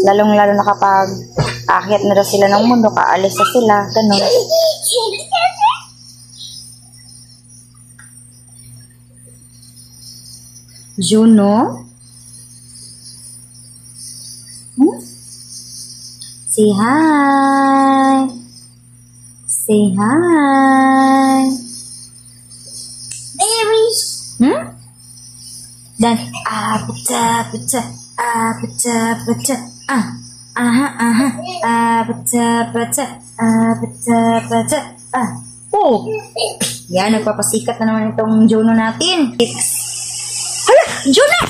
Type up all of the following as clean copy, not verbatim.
Lalong-lalo na kapag aakyat na daw sila ng mundo, kaalis na sila, ganun. Juno? Say hi! Say hi! Berries! Dan, bata, Oh! Yan, nagpapasikat na naman itong Juno natin. Hala! Juno!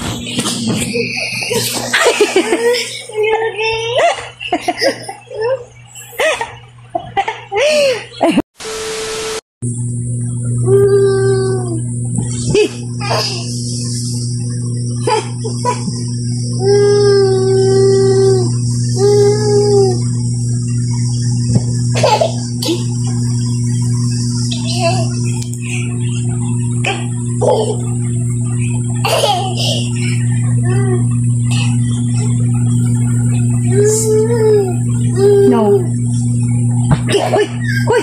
No. Uy! Uy!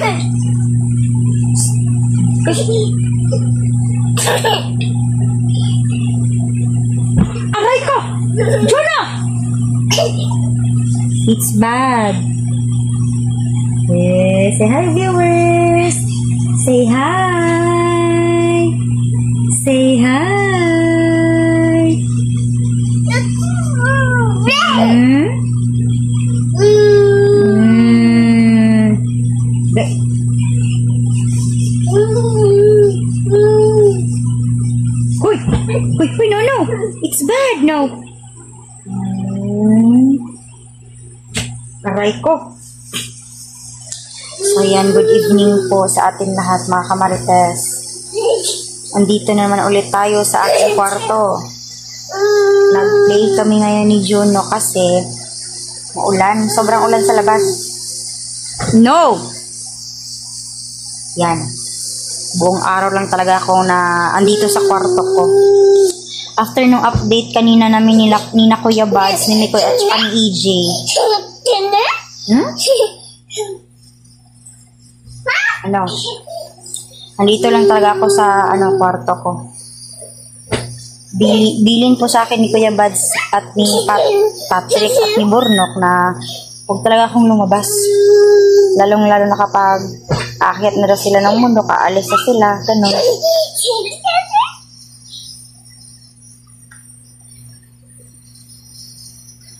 Aray ko! Juno! It's bad. Say hi, viewers. Say hi. Say hi. Uy, no. It's bad, no. Aray ko. So, yan, good evening po sa atin lahat, mga kamarites. Andito naman ulit tayo sa ating kwarto. Nag-play kami ngayon ni Juno kasi maulan. Sobrang ulan sa labas. No! Yan. Buong araw lang talaga ako na andito sa kwarto ko. After nung update kanina namin ni na Kuya Buds, ni Kuya at saka ni EJ. Ano? Andito lang talaga ako sa kwarto ko. Bilin po sa akin ni Kuya Buds at ni Patrick at ni Burnok na huwag talaga akong lumabas. Lalong-lalo na kapag aakyat na daw sila ng mundo, kaalis na sila, ganun.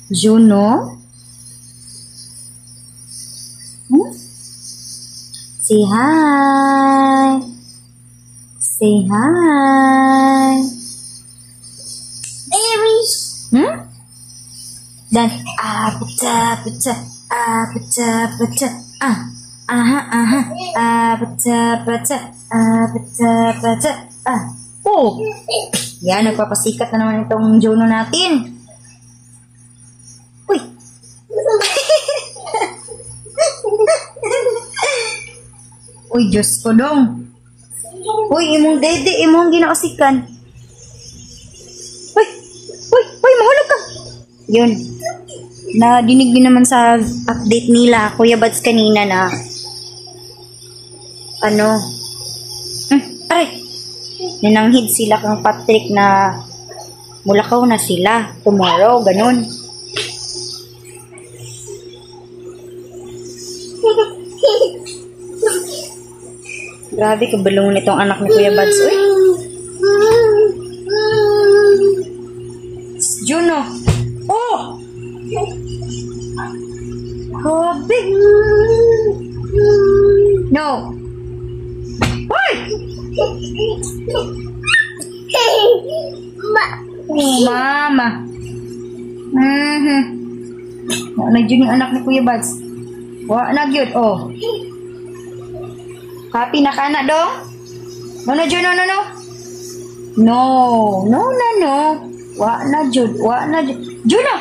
Juno? Say hi! Say hi! Berries! Dan, Oh! Yan, nagpapasikat na naman itong Juno natin. Uy! Uy, Diyos ko dong. Uy, imong dede, imong ginakasikan. Uy, mahulog ka. Yun. Nadinig din naman sa update nila, Kuya Buds kanina na aray, ninanghid sila kang Patrick na mulakaw na sila tomorrow, ganun. Grabe, kabalong nitong anak ni Kuya Buds. Uy! Juno! Oh! Grabe! No! Uy! Oh, mama! Nagyun yung anak ni Kuya Buds. Nagyun, oh. Happy na ka na, dong? No, Juno, no. No. Wa na, Juno!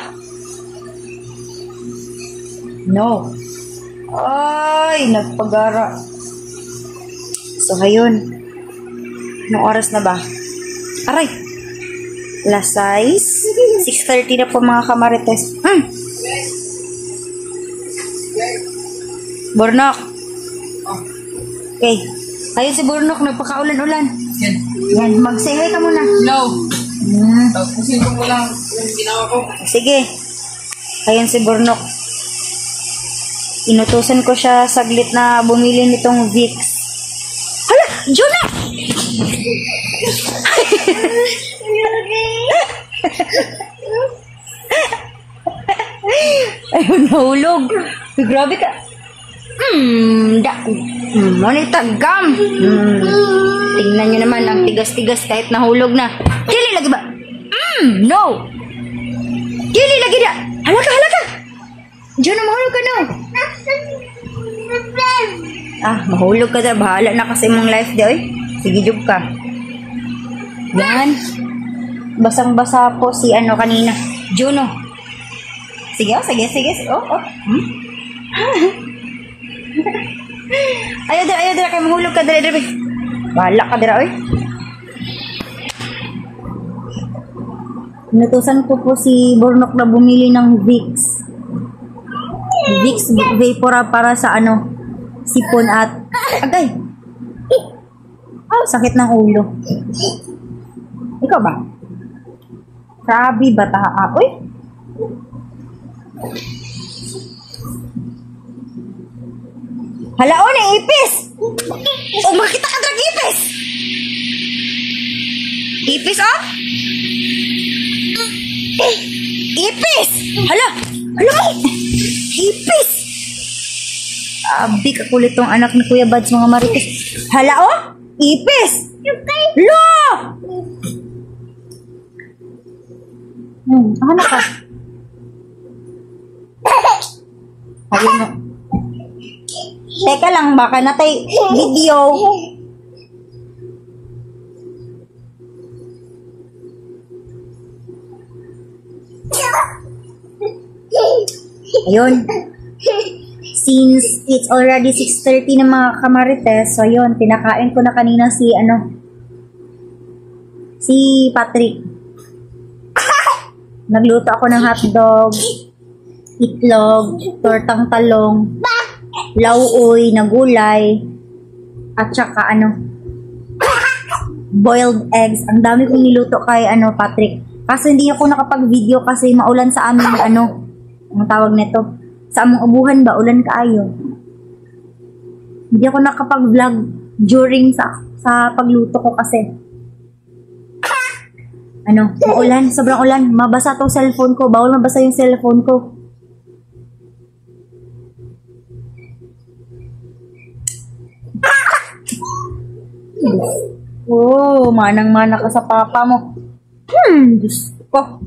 No. Ay, nagpagara. So, ngayon. Anong oras na ba? Aray! Alas 6:30 na po, mga kamarites. Burnok. Okay. Kayo si Burnok, nagpakaulan-ulan. Yan, mag-say hi ka muna. Hello. Tapusin ko lang yung ginawa ko. Sige. Ayan si Burnok. Inutusan ko siya saglit na bumili nitong Vicks. Hala! Juna! Ayun, nahulog. Grabe ka. Manay tagam. Tingnan nyo naman, ang tigas-tigas kahit nahulog na. Dili lagi ba? No! Dili lagi na! Halaka, halaka! Diyan na mahulog ka, no? Mahulog ka na. Bahala na kasi mong life di, oy. Sige, jug ka. Yan. Basang-basa po si ano kanina. Juno. Sige, sige, sige. Ayaw dira, kay mahulog ka dira. Bahala ka dira, oy. Inutusan ko po si Burnok na bumili ng Vicks. Vicks Vapora para sa ano, sipon at agay. Sakit ng ulo. Ikaw ba? Grabe ba taha? Uy! Halaon eh, ipis! O, makita ka drag ipis! Ipis, oh? Ipis! Hala! Hala mo! Ipis! Abi, kakulit tong anak ni Kuya Bads, mga marites. Hala, oh! Ipis! Lo! Ano ka? Ayun mo. Teka lang, baka natay video. Ayun. Since it's already 6:30 ng mga kamarites, so yun, pinakain ko na kanina si Patrick. Nagluto ako ng hotdog, itlog, tortang talong, lauoy na gulay, at saka boiled eggs. Ang dami kong niluto kay Patrick. Kaso hindi ako nakapag-video kasi maulan sa amin ang tawag nito. Sa among ubuhan ba, ulan kaayo. Hindi ako nakapag-vlog during sa pagluto ko kasi maulan, sobrang ulan. Mabasa tong cellphone ko. Bawal mabasa yung cellphone ko. Oh, manang-mana ka sa papa mo. Diyos ko.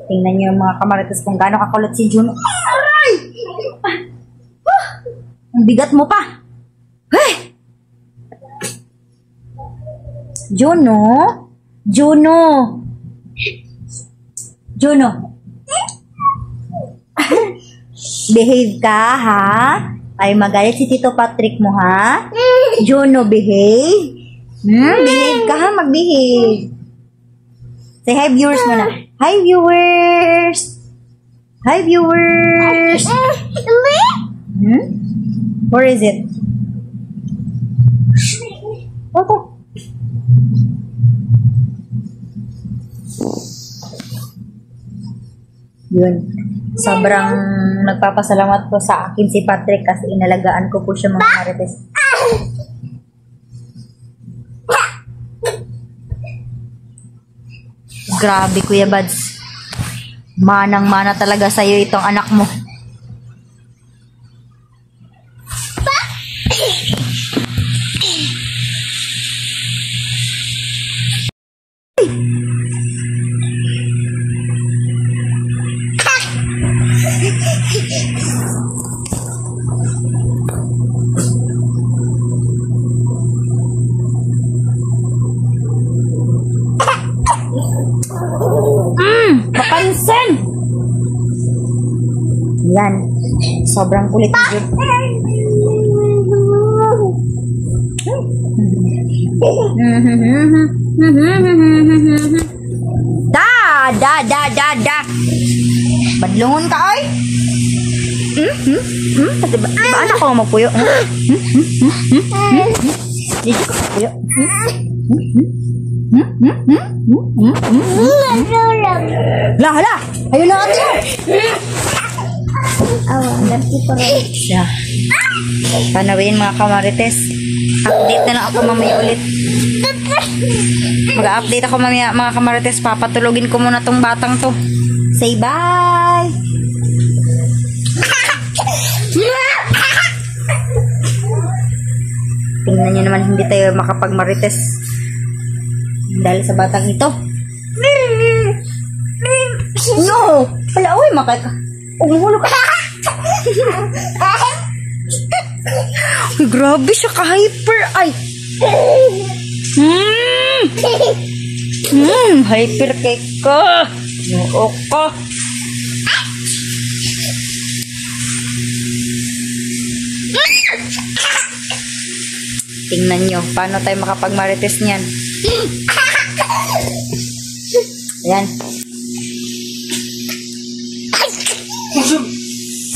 Tingnan niyo yung mga kamarites kung gaano kakulot si Juno. Aray! Ang bigat mo pa. Hey! Juno? Juno? Juno? Behave ka, ha? Ay magalit si Tito Patrick mo, ha? Juno, behave? Behave ka, ha? Mag-behave. Say hi, viewers mo na. Hi, viewers! Hi, viewers! Where is it? What? Yun. Sobrang nagpapasalamat po sa akin si Patrick kasi inalagaan ko po siya, mga marites. Grabe, Kuya Bads. Manang-mana talaga sa'yo itong anak mo. Mapansin! Yan. Sobrang kulit ni Jude. Madlungon ka ay. Diba anak ko magpuyo? Dito ka magpuyo? Hala! Ayun na ate! Siya. Panawin mga kamarites. Update na lang ako mamaya ulit. Mag-update ako mamaya mga kamarites. Papatulogin ko muna tong batang to. Say bye! Tingnan nyo naman hindi tayo makapag-marites dahil sa batang ito. No! Wala, uy, umuhulog ka. Uy, grabe siya ka-hyper. Ay! Hyper kay ka. Oo ka. Tingnan nyo, paano tayo makapag-marites niyan. Ayan.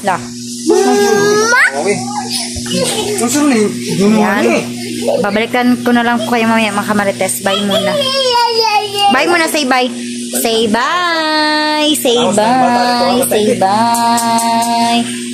Lah. Ayan. Babalikan ko na lang po kayo mamaya mga kamarites. Bye muna. Bye muna, say bye. Say bye. Say bye. Say bye.